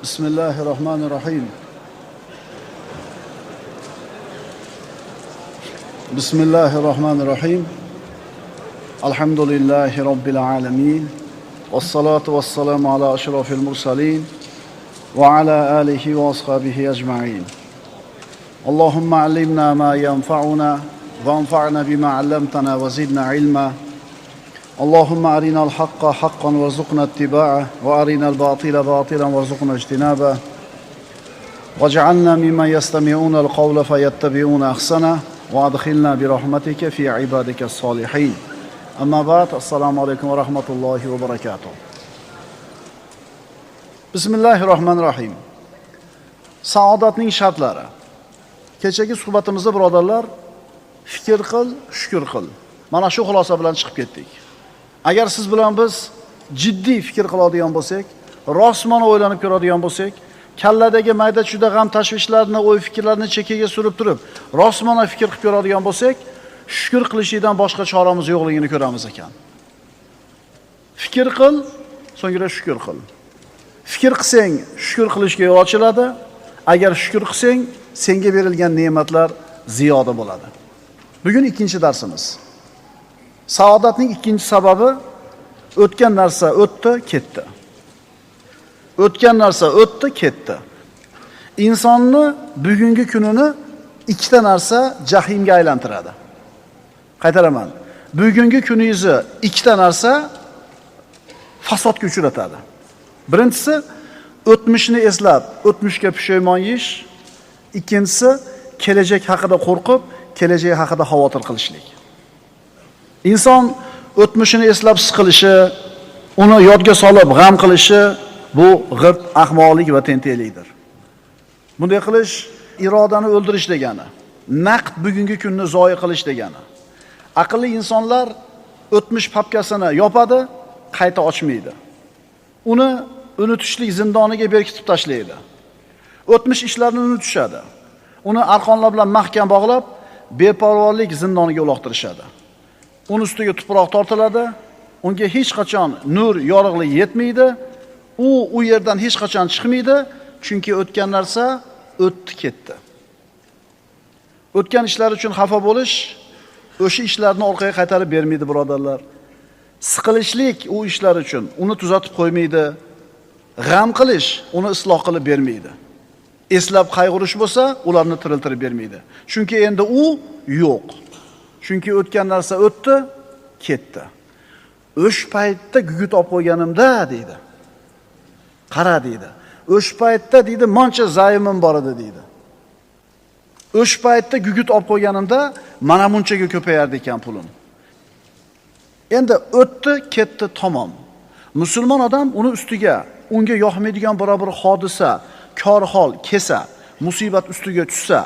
Bismillahirrahmanirrahim. Bismillahirrahmanirrahim. Alhamdulillahi Rabbil alamin. Vassalatu vassalamu ala ashrafil mursalin wa ala alihi wa ashabihi ajma'in. Allahumma allimna ma yanfa'una wa anfa'na bima 'allamtana wa zidna ilma. اللهم أرنا الحق حقا وارزقنا اتباعه وأرنا الباطل باطلا وارزقنا اجتنابه واجعلنا ممن يستمعون القول فيتبعون أحسنه وأدخلنا برحمتك في عبادك الصالحين أما بعد السلام عليكم ورحمة الله وبركاته بسم الله الرحمن الرحيم Saodatning shartlari. Kechagi suhbatimizda birodarlar fikr qil, shukr qil. Mana shu xulosa bilan chiqib ketdik. Agar siz bilan biz jiddiy fikr qiladigan bo'lsak, rostmana o'ylanib ko'radigan bo'lsak, kalladagi mayda-chuyda g'am tashvishlarni, o'y fikrlarni chekkaga surib turib, rostmana fikr qilib ko'radigan bo'lsak, shukr qilishdan boshqa choramiz yo'qligini ko'ramiz ekan. Fikr qil, so'ngra shukr qil. Fikr qilsang, shukr qilishga yo'l ochiladi. Agar shukr qilsang, senga berilgan ne'matlar ziyoda bo'ladi. Bugun ikkinchi darsimiz. Saodatning ikkinchi sababi o'tgan narsa o'tdi, ketdi. O'tgan narsa o'tdi, ketdi. Insonni bugungi kunini ikkita narsa jahimga aylantiradi. Qaytaraman. Bugungi kuningizni ikkita narsa fasodga uchratadi. Birinchisi o'tmishni eslab, o'tmishga pushaymon yeyish. Ikkinchisi kelajak haqida qo'rqib, kelajak haqida xavotir qilishlik. Inson o'tmishini eslab siqilishi, uni yodga solib g'am qilishi bu g'irt ahmoqlik va tentaklikdir. Bunday qilish irodani o'ldirish degani, naqd bugungi kunni zoya qilish degani. Aqlli insonlar o'tmish papkasini yopadi, qayta ochmaydi. Uni unutishlik zindoniga berkitib tashlaydi. O'tmish ishlarni unutishadi. Uni arqonlar bilan mahkam bog'lab, beparvolik zindoniga uloqtirishadi. Uni ustiga tuproq tortiladi, unga hech qachon nur, yorug'lik yetmaydi, u yerdan hech qachon chiqmaydi, chunki o'tgan narsa o'tdi, ketdi. O'tgan ishlar uchun xafa bo'lish o'sha ishlarni orqaga qaytarib bermaydi, birodarlar. Siqilishlik u ishlar uchun uni tuzatib qo'ymaydi. G'am qilish uni isloh qilib bermaydi. Eslab qayg'urish bo'lsa, ularni tiriltirib bermaydi. Chunki endi u yo'q. Chunki o'tgan narsa o'tdi, ketdi. O'sh paytda gugurt olib qo'yganimda deydi. Qara deydi. O'sh paytda deydi, moncha zayimim bor edi deydi. O'sh paytda gugurt olib qo'yganimda mana munchaga ko'payardi ekan pulim. Endi o'tdi, ketdi, tamom. Musulmon odam uni ustiga, unga yoqmaydigan biror bir hodisa, kor hol kelsa, musibat ustiga tushsa,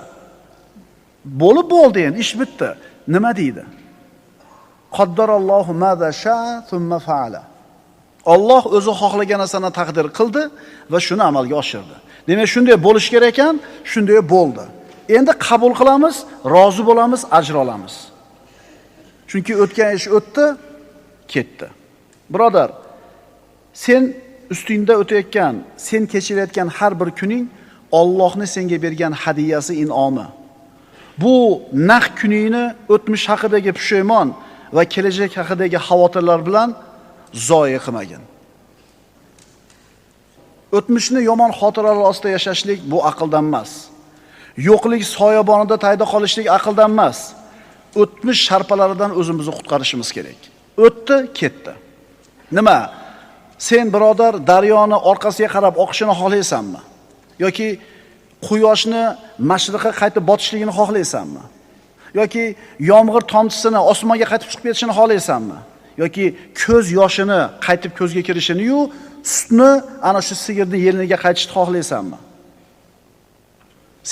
bo'ldi endi, ish bitdi. Nima deydi? Qaddarallohu ma sha thumma fa'ala. Alloh o'zi xohlagan narsani taqdir qildi va shuni amalga oshirdi. Demak, shunday bo'lish kerak ekan, shunday bo'ldi. Endi qabul qilamiz, rozi bo'lamiz, ajr olamiz. Chunki o'tgan ish o'tdi, ketdi. Birodar, sen ustingda o'tayotgan, sen kechirayotgan har bir kuning Allohning senga bergan hadiyasi, in'omi. Bu naq kuningni o'tmish haqidagi pushaymon va kelajak haqidagi xavotirlar bilan zoya qilmagin. O'tmishni yomon xotiralar ostida yashashlik bu aqldan emas. Yo'qlik soyabonida tayda qolishlik aqldan emas. O'tmish sharpalaridan o'zimizni qutqarishimiz kerak. O'tdi, ketdi. Nima? Sen birodar daryoni orqasiga qarab oqishini xohlaysanmi? Yoki quyoshni mashriqqa qaytib botishligini xohlaysanmi? Yoki yomg'ir tomchisini osmonga qaytib chiqib ketishini xohlaysanmi? Yoki ko'z yoshini qaytib ko'zga kirishini-yu, sutni ana shu sigirning yeliniga qaytishni xohlaysanmi?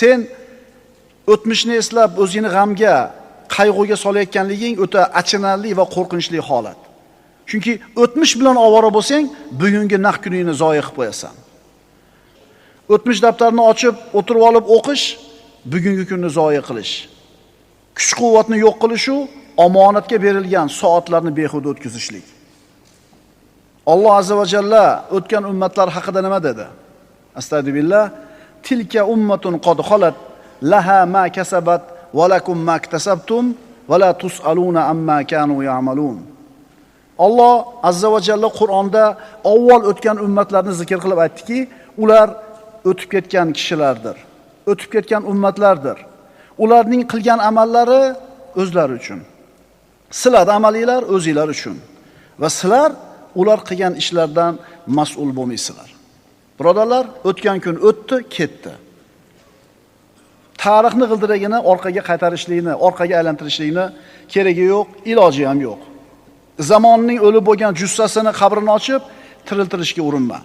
Sen o'tmishni eslab o'zingni g'amga, qayg'uga solayotganliging o'ta achinarli va qo'rqinchli holat. Chunki o'tmish bilan ovora bo'lsang, bugungi naq kuningni zoya qilib qo'yasan. O'tmish daftarini ochib, o'tirib olib o'qish bugungi kunni zoya qilish. Kuch-quvvatni yo'q qilish u omonatga berilgan soatlarni behuda o'tkazishlik. Alloh azza va jalla o'tgan ummatlar haqida nima dedi? Astagfirullah. Tilka ummatun qad xolat laha ma kasabat va lakum ma iktasabtum va la tusaluna amma kanu ya'malun. Alloh azza va jalla Qur'onda avval o'tgan ummatlarni zikr qilib aytdiki, ular o'tib ketgan kishilardir, o'tib ketgan ummatlardir. Ularning qilgan amallari o'zlari uchun. Sizlar amalinglar o'zinglar uchun va sizlar ular qilgan ishlardan mas'ul bo'lmaysizlar. Birodarlar, o'tgan kun o'tdi, ketdi. Tarixni g'ildiragini orqaga qaytarishlikni, orqaga aylantirishlikni keragi yo'q, iloji ham yo'q. Zamonning o'lib bo'lgan jussasini qabrini ochib, tiriltirishga urinma.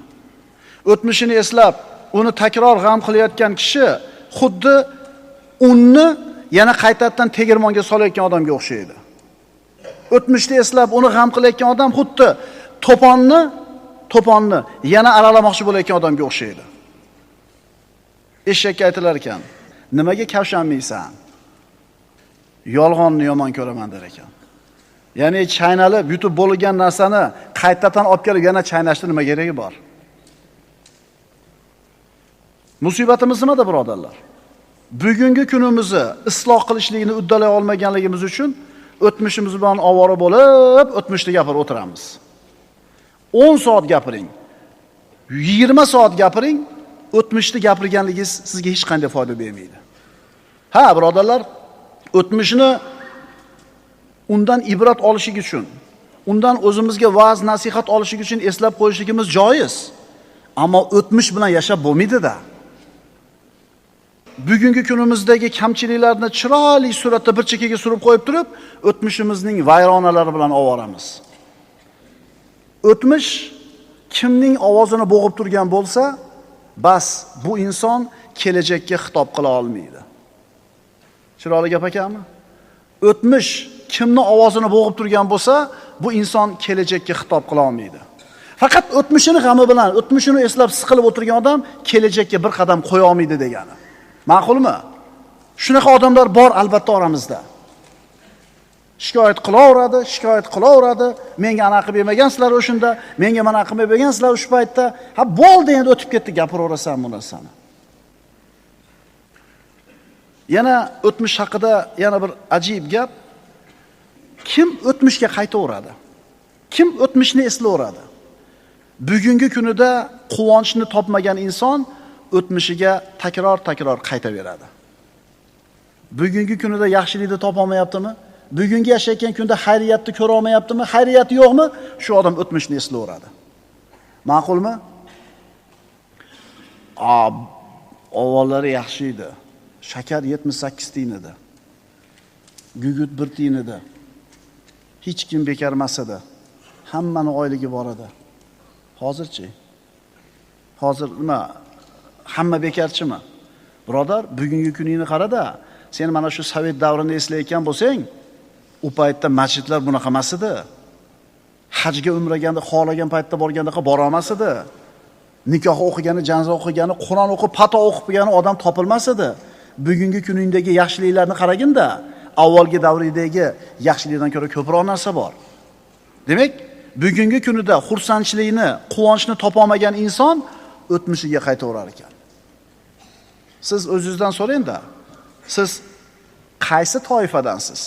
O'tmishini eslab, uni takror g'am qilayotgan kishi xuddi unni yana qaytadan tegirmonga solayotgan odamga o'xshaydi. O'tmishni eslab, uni g'am qilayotgan odam xuddi to'ponni yana aralamoqchi bo'layotgan odamga o'xshaydi. Eshakka aytilar ekan, nimaga kavshanmaysan? Yolg'onni yomon ko'raman der ekan. Ya'ni chaynalib, yutib bo'lgan narsani qaytadan olib kelib yana chaynashni nima keragi bor? Musibatimiz nimada, birodarlar? Bugungi kunimizni isloh qilishlikni uddalay olmaganligimiz uchun o'tmishimiz bilan ovora bo'lib, o'tmishni gapirib o'tiramiz. 10 soat gapiring, 20 soat gapiring, o'tmishni gapirganligingiz sizga hech qanday foyda bermaydi. Ha, birodarlar, o'tmishni undan ibrat olishlik uchun, undan o'zimizga va'z, nasihat olishlik uchun eslab qo'yishligimiz joiz. Ammo o'tmish bilan yashab bo'lmaydi-da. Bugungi kunimizdagi kamchiliklarni chiroyli suratda bir chekkaga surib qo'yib turib, o'tmishimizning vayronalari bilan ovoramiz. O'tmish kimning ovozini bo'g'ib turgan bo'lsa, bas bu inson kelajakka xitob qila olmaydi. Chiroyli gap ekanmi? O'tmish kimning ovozini bo'g'ib turgan bo'lsa, bu inson kelajakka xitob qila olmaydi. Faqat o'tmishini g'ami bilan, o'tmishini eslab siqilib o'tirgan odam kelajakka bir qadam qo'ya olmaydi degani. Ma'qulmi? Shunaqa odamlar bor albatta oramizda. Shikoyat qilaveradi. Menga ana qilib bermagansizlar o'shunda, menga mana qilib bergansizlar o'sha paytda. Ha, bo'ldi, endi o'tib ketdi, gapiraverasan bu narsani. Yana o'tmish haqida yana bir ajib gap. Kim o'tmishga qaytaveradi? Kim o'tmishni eslayveradi? Bugungi kunida quvonchni topmagan inson o'tmishiga takror qaytaveradi. Bugungi kunida yaxshilikni topa olmayaptimi? Bugungi yashayotgan kunda xayriyatni ko'ra olmayaptimi? Xayriyati yo'qmi? Shu odam o'tmishni eslayveradi. Ma'qulmi? Avvallari yaxshi edi. Shakar 78 tiyin edi. Gugut 1 tiyin edi. Hech kim bekor emas edi. Hammani oyligi bor edi. Hozirchi? Hozir nima? Hamma bekarchimi? Birodar, bugungi kuningni qara-da. Sen mana shu Sovet davrini eslayotgan bo'lsang, u paytda masjidlar bunaqa emas edi. Hajga umraganda xohlagan paytda borganda bora olmas edi. Nikoh o'qigani, janoza o'qigani, Qur'on o'qib, pato o'qib bo'lgan odam topilmas edi. Bugungi kuningdagi yaxshiliklarni qaraginda, avvalgi davridagi yaxshilikdan ko'ra ko'proq narsa bor. Demak, bugungi kunida xursandchilikni, quvonchni topa olmagan inson o'tmishiga qaytaverar ekan. Siz o'zingizdan so'rang-da. Siz qaysi toifadansiz?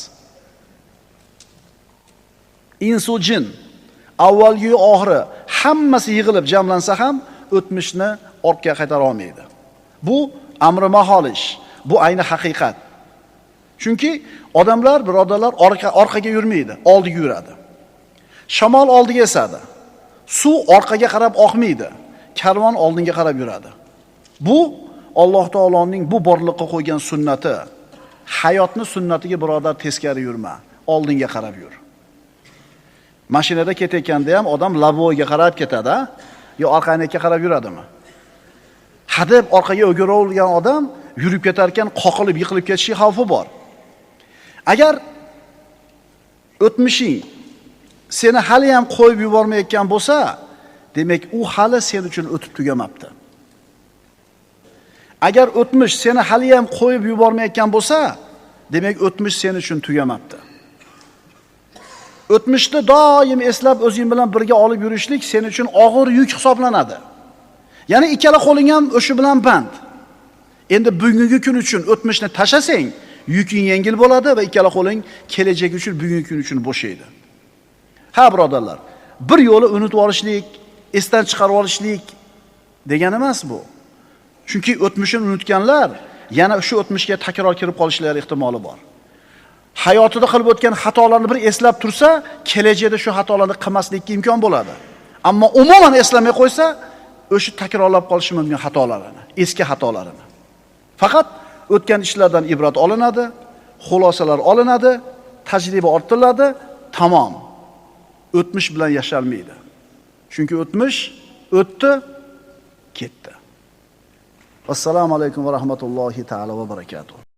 Insu jin, avvalgi oxiri hammasi yig'ilib jamlansa ham o'tmishni ortga qaytara olmaydi. Bu amri mahol ish, bu ayni haqiqat. Chunki odamlar, birodarlar, orqaga yurmaydi, oldiga yuradi. Shamol oldiga esadi. Suv orqaga qarab oqmaydi. Karvon oldinga qarab yuradi. Bu Alloh taoloning bu borliqqa qo'ygan sunnati. Hayotni sunnatiga birodar teskari yurma, oldinga qarab yur. Mashinada ketayotganda ham odam laboga qarab ketadi, yo orqaga qarab yuradimi? Hadeb orqaga o'giravergan odam yurib ketar ekan, qoqilib yiqilib ketishi xavfi bor. Agar o'tmishing seni hali ham qo'yib yubormayotgan bo'lsa, demak u hali sen uchun o'tib tugamabdi. Agar o'tmish seni hali ham qo'yib yubormayotgan bo'lsa, demak o'tmish sen uchun tugamabdi. O'tmishni doim eslab o'zing bilan birga olib yurishlik sen uchun og'ir yuk hisoblanadi. Ya'ni ikkala qo'ling ham o'sha bilan band. Endi bugungi kun uchun o'tmishni tashasang, yuking yengil bo'ladi va ikkala qo'ling kelajak uchun, bugungi kun uchun bo'shaydi. Ha, birodarlar, bir yo'li unutib olishlik, esdan chiqarib olishlik degani emas bu. Chunki o'tmishini unutganlar yana o'sha o'tmishga takror kirib qolishlari ehtimoli bor. Hayotida qilib o'tgan xatolarni bir eslab tursa, kelajakda shu xatolarni qilmaslikka imkon bo'ladi. Ammo umuman eslamay qo'ysa, o'sha takrorlab qolishi mumkin xatolarini, eski xatolarini. Faqat o'tgan ishlardan ibrat olinadi, xulosalar olinadi, tajriba orttiriladi, tamom. O'tmish bilan yashalmaydi. Chunki o'tmish o'tdi, ketdi. Assalomu alaykum va rahmatullohi ta'ala va barakatuh.